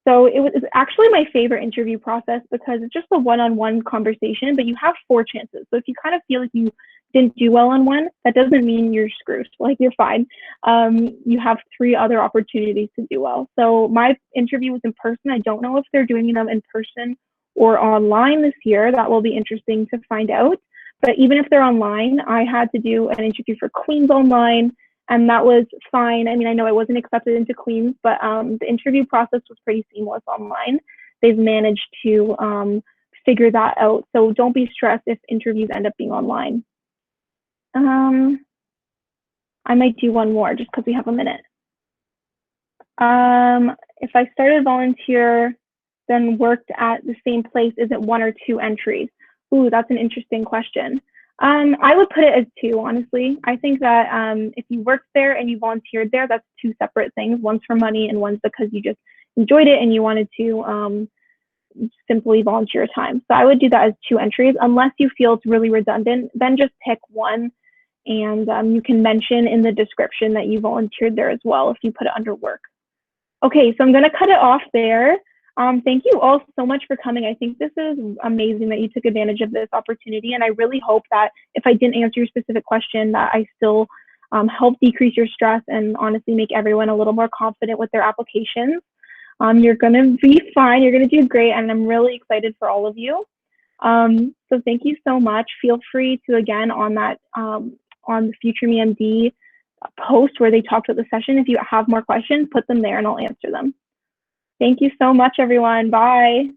So it's actually my favorite interview process because it's just a one-on-one conversation, but you have 4 chances. So if you kind of feel like you didn't do well on one, that doesn't mean you're screwed. You're fine. You have 3 other opportunities to do well. So my interview was in person. I don't know if they're doing them in person or online this year. That will be interesting to find out. But even if they're online, I had to do an interview for Queens online, and that was fine. I mean, I know I wasn't accepted into Queens, but the interview process was pretty seamless online. They've managed to figure that out. So don't be stressed if interviews end up being online. I might do one more just because we have a minute. If I started volunteer, then worked at the same place, is it 1 or 2 entries? Ooh, that's an interesting question. I would put it as 2, honestly. I think that if you worked there and you volunteered there, that's 2 separate things. One's for money and one's because you just enjoyed it and you wanted to simply volunteer time. So I would do that as 2 entries. Unless you feel it's really redundant, then just pick one, and you can mention in the description that you volunteered there as well if you put it under work. Okay, so I'm going to cut it off there. Thank you all so much for coming. I think this is amazing that you took advantage of this opportunity, and I really hope that if I didn't answer your specific question, that I still help decrease your stress and honestly make everyone a little more confident with their applications. You're going to be fine. You're going to do great, and I'm really excited for all of you. So thank you so much. Feel free to, again, on that on the Future Me MD post where they talked about the session, if you have more questions, put them there and I'll answer them. Thank you so much, everyone. Bye.